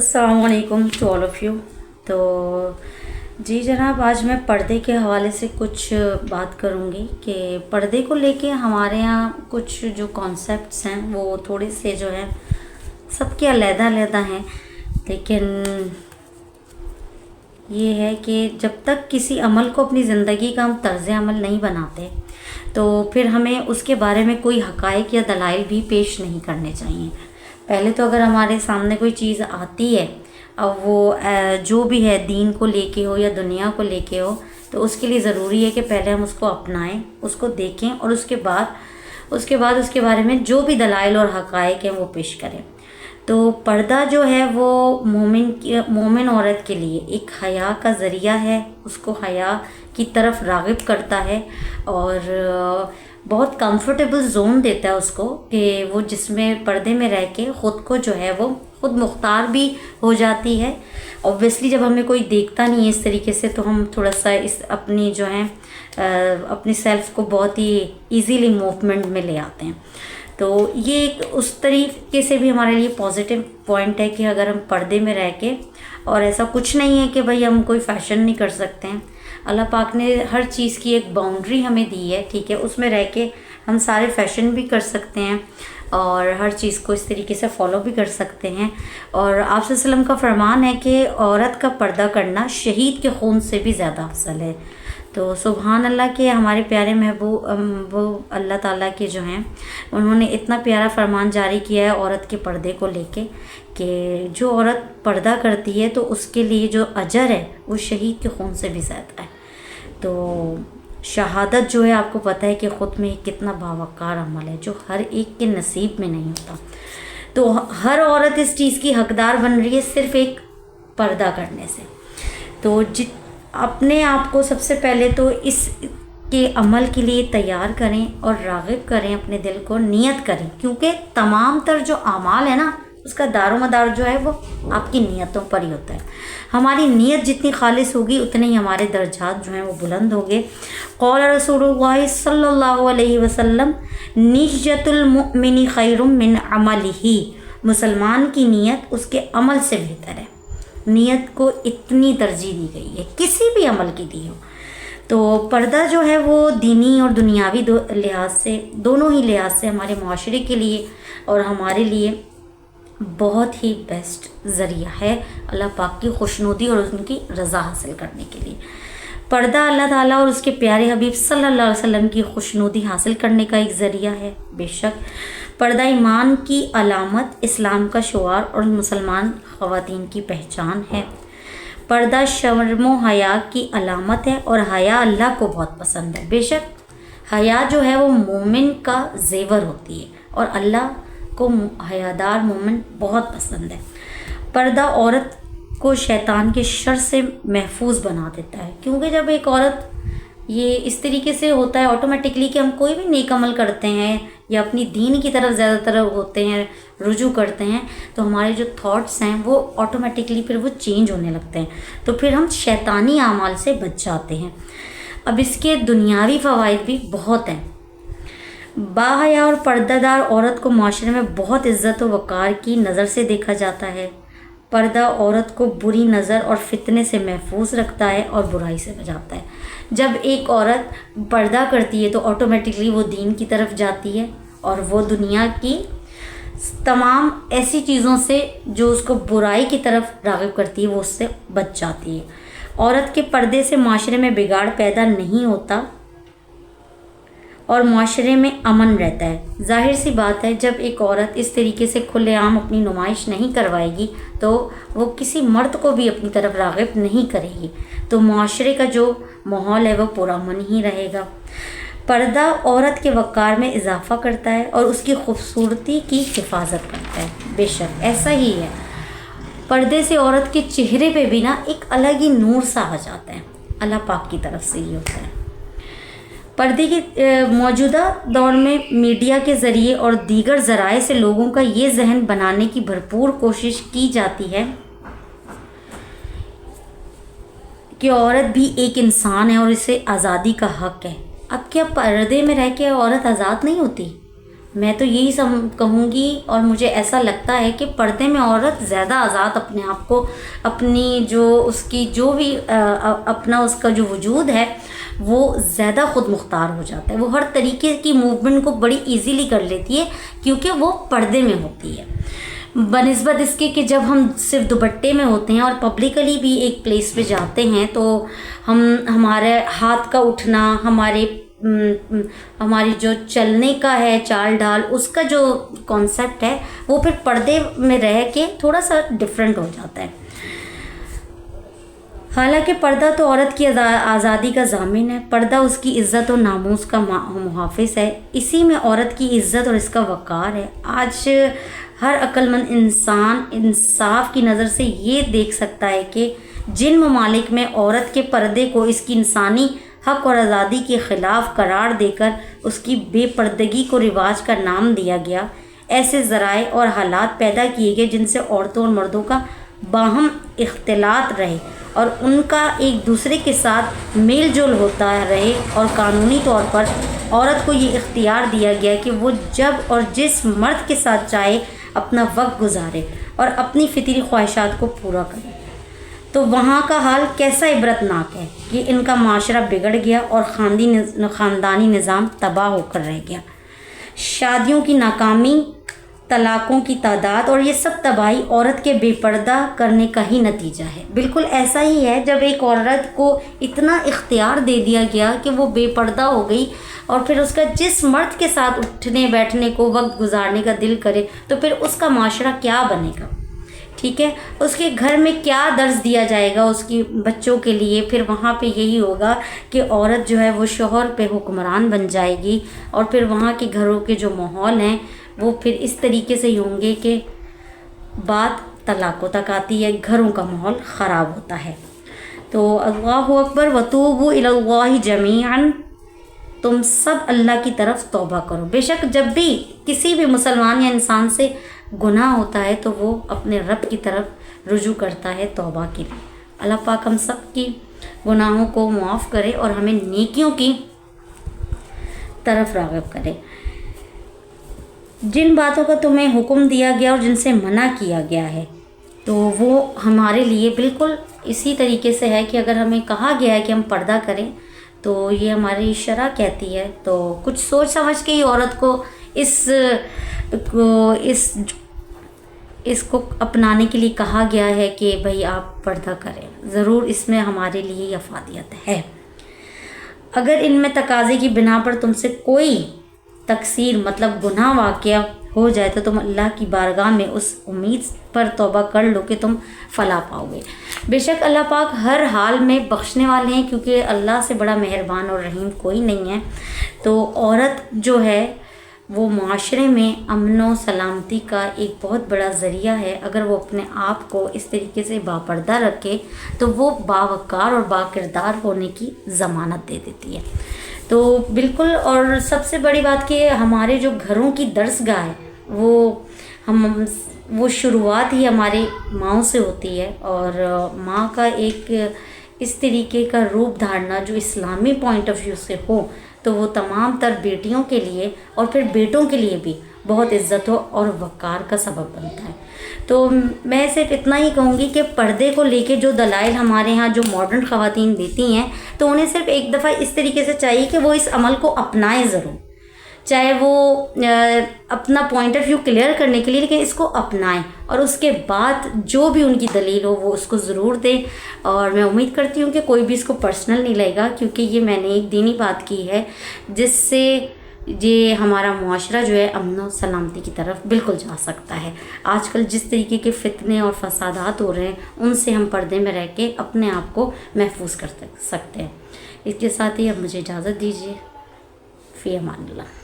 अस्सलाम वालेकुम to all of you. तो जी जनाब, आज मैं पर्दे के हवाले से कुछ बात करूँगी कि पर्दे को लेके हमारे यहाँ कुछ जो कॉन्सेप्ट्स हैं वो थोड़े से जो हैं सबके अलग-अलग हैं, लेकिन ये है कि जब तक किसी अमल को अपनी ज़िंदगी का हम तर्ज़ अमल नहीं बनाते तो फिर हमें उसके बारे में कोई हक़ाइक़ या दलाइल भी पेश नहीं करने चाहिए। पहले तो अगर हमारे सामने कोई चीज़ आती है, अब वो जो भी है दीन को लेके हो या दुनिया को लेके हो, तो उसके लिए ज़रूरी है कि पहले हम उसको अपनाएं, उसको देखें और उसके बाद उसके बारे में जो भी दलाइल और हक़ाइक़ हैं वो पेश करें। तो पर्दा जो है वो मोमिन औरत के लिए एक हया का ज़रिया है, उसको हया की तरफ राग़िब करता है और बहुत कंफर्टेबल जोन देता है उसको कि वो जिसमें पर्दे में रह के ख़ुद को जो है वो ख़ुद मुख्तार भी हो जाती है। ऑब्वियसली जब हमें कोई देखता नहीं है इस तरीके से तो हम थोड़ा सा इस अपनी जो है अपनी सेल्फ़ को बहुत ही इजीली मूवमेंट में ले आते हैं। तो ये एक उस तरीके से भी हमारे लिए पॉजिटिव पॉइंट है कि अगर हम पर्दे में रह के, और ऐसा कुछ नहीं है कि भाई हम कोई फ़ैशन नहीं कर सकते हैं। अल्लाह पाक ने हर चीज़ की एक बाउंड्री हमें दी है, ठीक है, उसमें रह के हम सारे फ़ैशन भी कर सकते हैं और हर चीज़ को इस तरीके से फॉलो भी कर सकते हैं। और आप सल्लल्लाहु अलैहि वसल्लम का फरमान है कि औरत का पर्दा करना शहीद के खून से भी ज़्यादा अफजल है। तो सुभान अल्लाह के हमारे प्यारे महबूब वो अल्लाह ताला के जो हैं उन्होंने इतना प्यारा फरमान जारी किया है औरत के पर्दे को लेके कि जो औरत पर्दा करती है तो उसके लिए जो अजर है वो शहीद के खून से भी ज़्यादा है। तो शहादत जो है आपको पता है कि ख़ुद में कितना बावकार अमल है जो हर एक के नसीब में नहीं होता। तो हर औरत इस चीज़ की हकदार बन रही है सिर्फ़ एक पर्दा करने से। तो अपने आप को सबसे पहले तो इस के अमल के लिए तैयार करें और राग़िब करें, अपने दिल को नियत करें, क्योंकि तमाम तर जो अमाल है ना उसका दारोमदार जो है वो आपकी नियतों पर ही होता है। हमारी नियत जितनी खालिस होगी उतने ही हमारे दर्जात जो हैं वो बुलंद होंगे। क़ौल रसूलुल्लाह सल्लल्लाहु अलैहि वसल्लम निय्यतुल मुमिनी खैरुम मिन अमलिही, मुसलमान की नियत उसके अमल से बेहतर है। नियत को इतनी तरजीह दी गई है किसी भी अमल की दी हो। तो पर्दा जो है वो दीनी और दुनियावी लिहाज से, दोनों ही लिहाज से हमारे माशरे के लिए और हमारे लिए बहुत ही बेस्ट ज़रिया है अल्लाह पाक की खुशनुदी और उनकी रज़ा हासिल करने के लिए। पर्दा अल्लाह ताला और उसके प्यारे हबीब सल्लल्लाहु अलैहि वसल्लम की खुशनुदी हासिल करने का एक ज़रिया है। बेशक पर्दा ईमान की अलामत, इस्लाम का शुआर और मुसलमान ख़वातीन की पहचान है। पर्दा शर्म व हया की अलामत है और हया अल्लाह को बहुत पसंद है। बेशक हया जो है वो मोमिन का ज़ेवर होती है और अल्लाह को हयादार मोमिन बहुत पसंद है। पर्दा औरत को शैतान के शर से महफूज बना देता है, क्योंकि जब एक औरत ये इस तरीके से होता है ऑटोमेटिकली कि हम कोई भी नेक अमल करते हैं या अपनी दीन की तरफ ज़्यादातर होते हैं, रुजू करते हैं, तो हमारे जो थॉट्स हैं वो ऑटोमेटिकली फिर वो चेंज होने लगते हैं, तो फिर हम शैतानी आमाल से बच जाते हैं। अब इसके दुनियावी फ़वाइद भी बहुत हैं। बाहया और पर्दादार औरत को माशरे में बहुत इज़्ज़त व वक़ार की नज़र से देखा जाता है। पर्दा औरत को बुरी नज़र और फितने से महफूज रखता है और बुराई से बचाता है। जब एक औरत पर्दा करती है तो ऑटोमेटिकली वो दीन की तरफ जाती है और वो दुनिया की तमाम ऐसी चीज़ों से जो उसको बुराई की तरफ राग़िब करती है वो उससे बच जाती है। औरत के पर्दे से माशरे में बिगाड़ पैदा नहीं होता और माशरे में अमन रहता है। जाहिर सी बात है जब एक औरत इस तरीके से खुलेआम अपनी नुमाइश नहीं करवाएगी तो वो किसी मर्द को भी अपनी तरफ राग़िब नहीं करेगी, तो माशरे का जो माहौल है वो पुरअमन ही रहेगा। पर्दा औरत के वक़ार में इजाफ़ा करता है और उसकी खूबसूरती की हिफाजत करता है। बेशक ऐसा ही है, पर्दे से औरत के चेहरे पे भी ना एक अलग ही नूर सा आ जाता है, अल्लाह पाक की तरफ से ही होता है। पर्दे के मौजूदा दौर में मीडिया के ज़रिए और दीगर ज़राए से लोगों का ये जहन बनाने की भरपूर कोशिश की जाती है कि औरत भी एक इंसान है और इसे आज़ादी का हक़ है। अब क्या पर्दे में रह के औरत आज़ाद नहीं होती? میں تو یہی کہوں گی، اور مجھے ایسا لگتا ہے کہ پردے میں عورت زیادہ آزاد اپنے آپ کو، اپنی جو اس کی جو بھی اپنا اس کا جو وجود ہے وہ زیادہ خود مختار ہو جاتا ہے. وہ ہر طریقے کی موومنٹ کو بڑی ایزیلی کر لیتی ہے کیونکہ وہ پردے میں ہوتی ہے، بنسبت اس کے کہ جب ہم صرف دوپٹے میں ہوتے ہیں اور پبلکلی بھی ایک پلیس پہ جاتے ہیں تو ہمارے ہاتھ کا اٹھنا، ہماری جو چلنے کا ہے چال ڈھال، اس کا جو کانسیپٹ ہے وہ پھر پردے میں رہ کے تھوڑا سا ڈفرینٹ ہو جاتا ہے. حالانکہ پردہ تو عورت کی آزادی کا ضامن ہے، پردہ اس کی عزت و ناموس کا محافظ ہے، اسی میں عورت کی عزت اور اس کا وقار ہے. آج ہر عقل مند انسان انصاف کی نظر سے یہ دیکھ سکتا ہے کہ جن ممالک میں عورت کے پردے کو اس کی انسانی حق اور آزادی کے خلاف قرار دے کر اس کی بے پردگی کو رواج کا نام دیا گیا، ایسے ذرائع اور حالات پیدا کیے گئے جن سے عورتوں اور مردوں کا باہم اختلاط رہے اور ان کا ایک دوسرے کے ساتھ میل جول ہوتا رہے، اور قانونی طور پر عورت کو یہ اختیار دیا گیا کہ وہ جب اور جس مرد کے ساتھ چاہے اپنا وقت گزارے اور اپنی فطری خواہشات کو پورا کرے. تو وہاں کا حال کیسا عبرتناک ہے کہ ان کا معاشرہ بگڑ گیا اور خاندانی نظام تباہ ہو کر رہ گیا. شادیوں کی ناکامی، طلاقوں کی تعداد اور یہ سب تباہی عورت کے بے پردہ کرنے کا ہی نتیجہ ہے. بالکل ایسا ہی ہے جب ایک عورت کو اتنا اختیار دے دیا گیا کہ وہ بے پردہ ہو گئی اور پھر اس کا جس مرد کے ساتھ اٹھنے بیٹھنے کو، وقت گزارنے کا دل کرے تو پھر اس کا معاشرہ کیا بنے گا. ٹھیک ہے، اس کے گھر میں کیا درس دیا جائے گا اس کی بچوں کے لیے. پھر وہاں پہ یہی ہوگا کہ عورت جو ہے وہ شوہر پہ حکمران بن جائے گی، اور پھر وہاں کے گھروں کے جو ماحول ہیں وہ پھر اس طریقے سے ہی ہوں گے کہ بات طلاقوں تک آتی ہے، گھروں کا ماحول خراب ہوتا ہے. تو اللہ اکبر، وتوبوا الی اللہ جمیعا، تم سب اللہ کی طرف توبہ کرو. بے شک جب بھی کسی بھی مسلمان یا انسان سے گناہ ہوتا ہے تو وہ اپنے رب کی طرف رجوع کرتا ہے توبہ کے لیے. اللہ پاک ہم سب کی گناہوں کو معاف کرے اور ہمیں نیکیوں کی طرف راغب کرے. جن باتوں کا تمہیں حکم دیا گیا اور جن سے منع کیا گیا ہے تو وہ ہمارے لیے بالکل اسی طریقے سے ہے کہ اگر ہمیں کہا گیا ہے کہ ہم پردہ کریں تو یہ ہماری شرع کہتی ہے. تو کچھ سوچ سمجھ کے ہی عورت کو اس کو اپنانے کے لیے کہا گیا ہے کہ بھئی آپ پردہ کریں. ضرور اس میں ہمارے لیے افادیت ہے. اگر ان میں تقاضے کی بنا پر تم سے کوئی تقصیر مطلب گناہ واقع ہو جائے تو تم اللہ کی بارگاہ میں اس امید پر توبہ کر لو کہ تم فلاح پاؤ گے. بے شک اللہ پاک ہر حال میں بخشنے والے ہیں، کیونکہ اللہ سے بڑا مہربان اور رحیم کوئی نہیں ہے. تو عورت جو ہے وہ معاشرے میں امن و سلامتی کا ایک بہت بڑا ذریعہ ہے. اگر وہ اپنے آپ کو اس طریقے سے باپردہ رکھے تو وہ باوقار اور باکردار ہونے کی ضمانت دے دیتی ہے. تو بالکل، اور سب سے بڑی بات کہ ہمارے جو گھروں کی درس گاہ ہے وہ شروعات ہی ہمارے ماؤں سے ہوتی ہے، اور ماں کا ایک اس طریقے کا روپ دھارنا جو اسلامی پوائنٹ آف ویو سے ہو تو وہ تمام تر بیٹیوں کے لیے اور پھر بیٹوں کے لیے بھی بہت عزت اور وقار کا سبب بنتا ہے. تو میں صرف اتنا ہی کہوں گی کہ پردے کو لے کے جو دلائل ہمارے ہاں جو ماڈرن خواتین دیتی ہیں تو انہیں صرف ایک دفعہ اس طریقے سے چاہیے کہ وہ اس عمل کو اپنائیں ضرور، چاہے وہ اپنا پوائنٹ آف ویو کلیئر کرنے کے لیے، لیکن اس کو اپنائیں اور اس کے بعد جو بھی ان کی دلیل ہو وہ اس کو ضرور دیں. اور میں امید کرتی ہوں کہ کوئی بھی اس کو پرسنل نہیں لے گا، کیونکہ یہ میں نے ایک دینی بات کی ہے جس سے یہ ہمارا معاشرہ جو ہے امن و سلامتی کی طرف بالکل جا سکتا ہے. آج کل جس طریقے کے فتنے اور فسادات ہو رہے ہیں ان سے ہم پردے میں رہ کے اپنے آپ کو محفوظ کر سکتے ہیں. اس کے ساتھ ہی اب مجھے اجازت دیجیے. فی امان اللہ.